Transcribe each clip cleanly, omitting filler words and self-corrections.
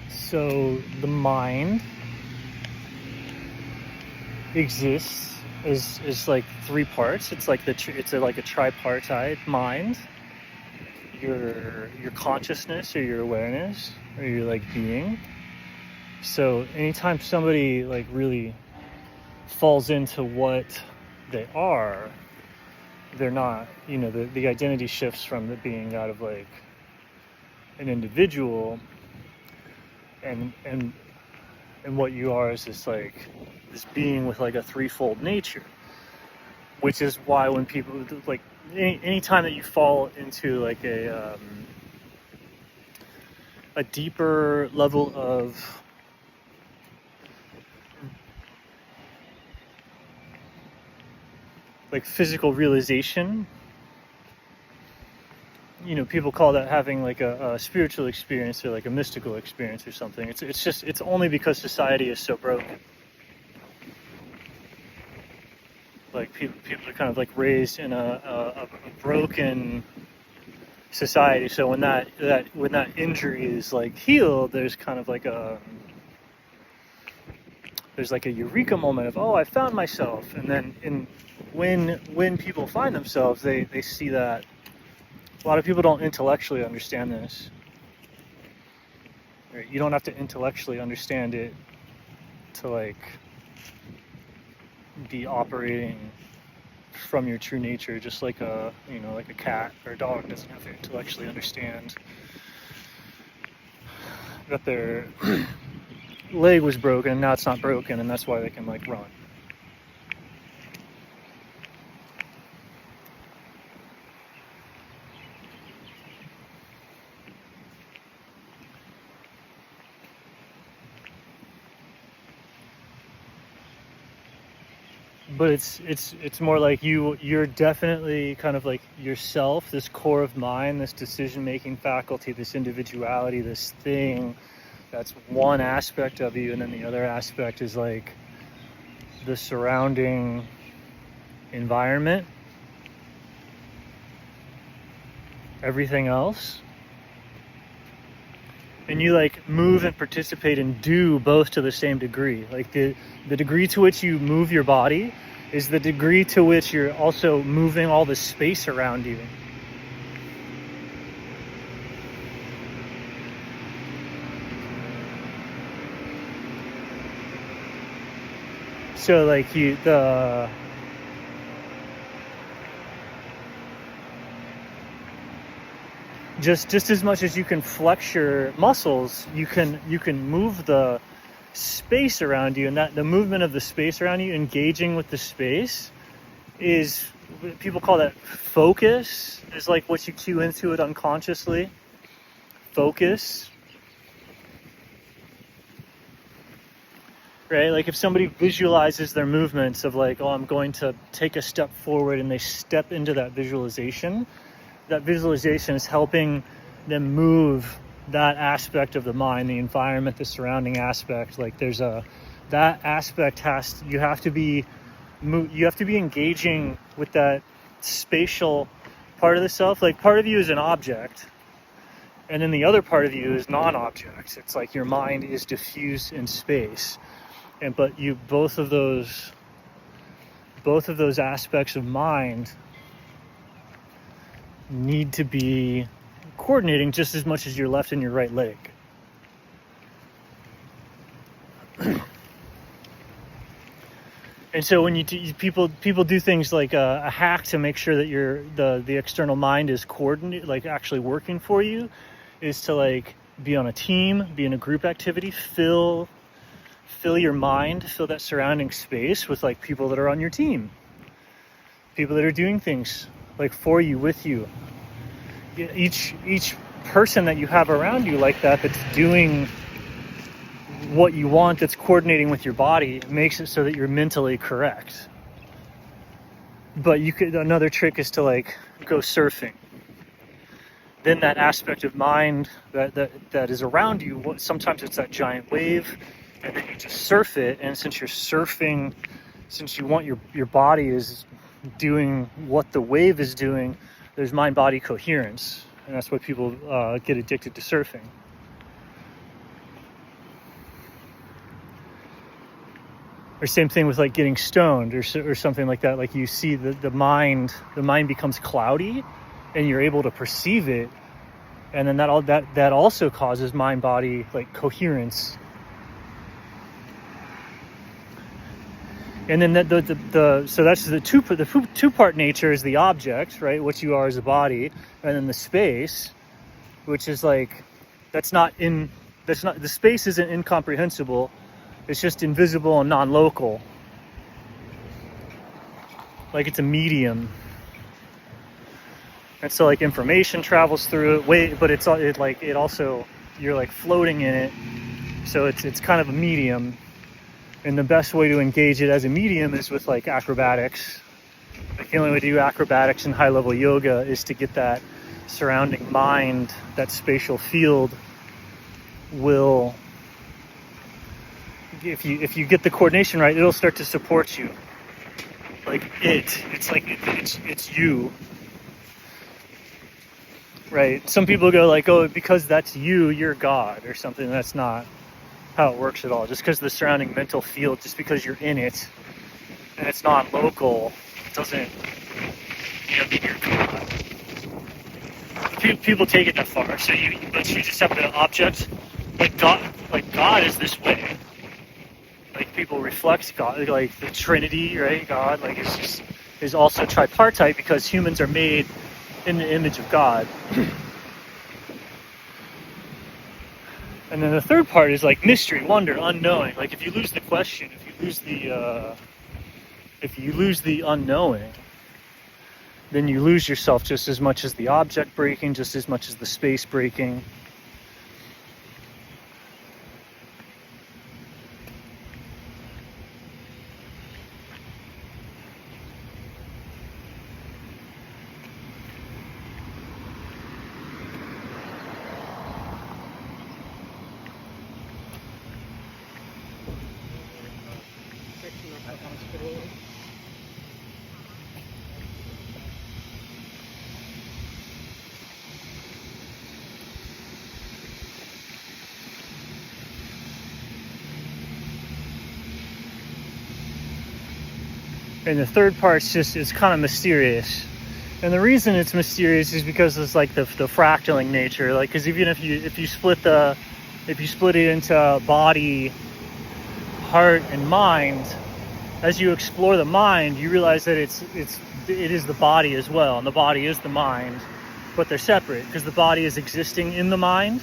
So the mind exists is like three parts. It's like like a tripartite mind. Your consciousness or your awareness or your like being. So anytime somebody like really falls into what they are, they're not, the identity shifts from the being out of like an individual and what you are is this being with like a threefold nature, which is why when people like any time that you fall into like a deeper level of like physical realization, people call that having like a spiritual experience or like a mystical experience or something. It's only because society is so broken. Like people are kind of like raised in a broken society. So when that injury is like healed, there's like a eureka moment of, oh, I found myself. And then when people find themselves, they see that a lot of people don't intellectually understand this. Right? You don't have to intellectually understand it to like be operating from your true nature, just like like a cat or a dog doesn't have to intellectually understand that their leg was broken and now it's not broken and that's why they can like run. But it's more like you're definitely kind of like yourself, this core of mind, this decision making faculty, this individuality, this thing. That's one aspect of you, and then the other aspect is like the surrounding environment, everything else. And you like move and participate and do both to the same degree. Like the degree to which you move your body is the degree to which you're also moving all the space around you. So like just as much as you can flex your muscles, you can move the space around you, and that the movement of the space around you, engaging with the space, is people call that focus. Is like what you cue into it unconsciously. Focus. Right? Like if somebody visualizes their movements of like, oh, I'm going to take a step forward, and they step into that visualization is helping them move that aspect of the mind, the environment, the surrounding aspect. Like that aspect you have to be engaging with that spatial part of the self. Like part of you is an object, and then the other part of you is non-object. It's like your mind is diffused in space, but both of those aspects of mind need to be coordinating just as much as your left and your right leg. And so when people do things like a hack to make sure that the external mind is coordinated, like actually working for you, is to like be on a team, be in a group activity, fill your mind, fill that surrounding space with like people that are on your team, people that are doing things like for you, with you. Each person that you have around you like that's doing what you want, that's coordinating with your body, makes it so that you're mentally correct. But another trick is to like go surfing. Then that aspect of mind that is around you, sometimes it's that giant wave, and then you just surf it. And since you're surfing, since you want your body is doing what the wave is doing, there's mind-body coherence, and that's why people get addicted to surfing. Or same thing with like getting stoned or something like that. Like you see the mind becomes cloudy, and you're able to perceive it, and then that also causes mind body like coherence. And then so that's the two-part nature is the object, right? What you are as a body, and then the space, which is like the space isn't incomprehensible. It's just invisible and non-local. Like it's a medium. And so like information travels through it, but it also, you're like floating in it. So it's kind of a medium. And the best way to engage it as a medium is with like acrobatics. Like the only way to do acrobatics in high level yoga is to get that surrounding mind, that spatial field will, if you get the coordination right, it'll start to support you. Like it's you. Right? Some people go like, oh, because that's you, you're God or something. That's not how it works at all. Just because the surrounding mental field, just because you're in it and it's non-local, doesn't mean you're God. People take it that far. So you just have the object, like God is this way. Like people reflect God, like the Trinity, right? God, like is also tripartite because humans are made in the image of God. And then the third part is like mystery, wonder, unknowing. Like if you lose the question, if you lose the unknowing, then you lose yourself just as much as the object breaking, just as much as the space breaking. And the third part's it's kind of mysterious. And the reason it's mysterious is because it's like the fractaling nature. Like, because even if you split it into body, heart, and mind, as you explore the mind, you realize that it is the body as well, and the body is the mind, but they're separate because the body is existing in the mind,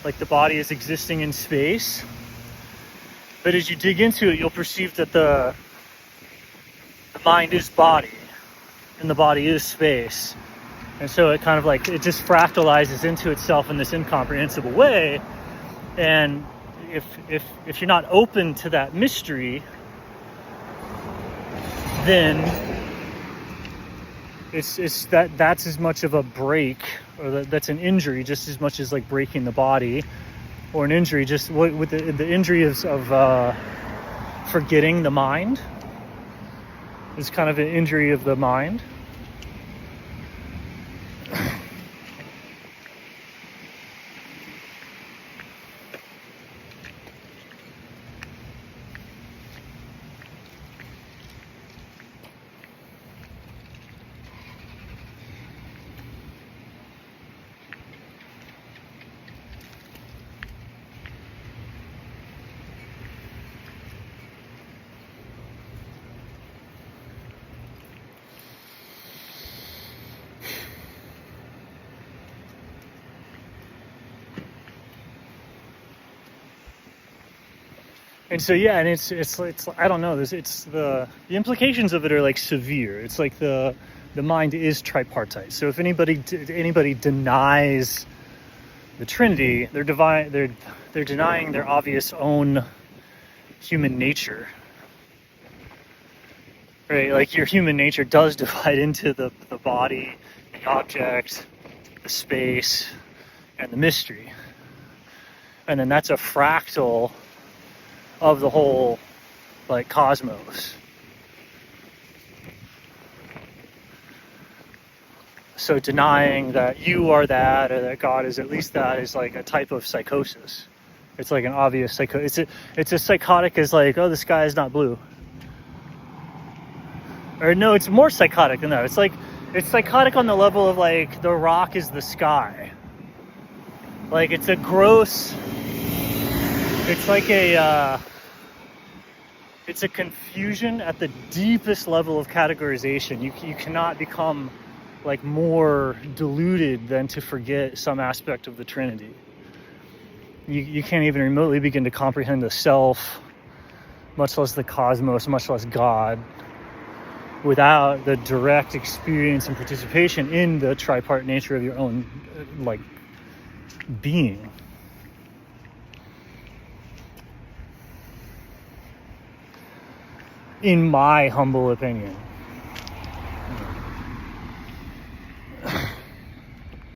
like the body is existing in space. But as you dig into it, you'll perceive that the mind is body and the body is space. And so it kind of like, it just fractalizes into itself in this incomprehensible way. And if you're not open to that mystery, then that's as much of a break, or that's an injury just as much as like breaking the body, or an injury just with the injury of forgetting the mind. It's kind of an injury of the mind. And so yeah, and it's I don't know, it's the implications of it are like severe. It's like the mind is tripartite. So if anybody denies the Trinity, they're denying their obvious own human nature. Right? Like your human nature does divide into the body, the object, the space, and the mystery. And then that's a fractal of the whole like cosmos. So denying that you are that, or that God is at least that, is like a type of psychosis. It's like an obvious it's as psychotic as like, oh, the sky is not blue. Or no, it's more psychotic than that. It's psychotic on the level of like the rock is the sky. Like it's a gross. It's like it's a confusion at the deepest level of categorization. You cannot become like more deluded than to forget some aspect of the Trinity. You can't even remotely begin to comprehend the self, much less the cosmos, much less God, without the direct experience and participation in the tripartite nature of your own like being. In my humble opinion.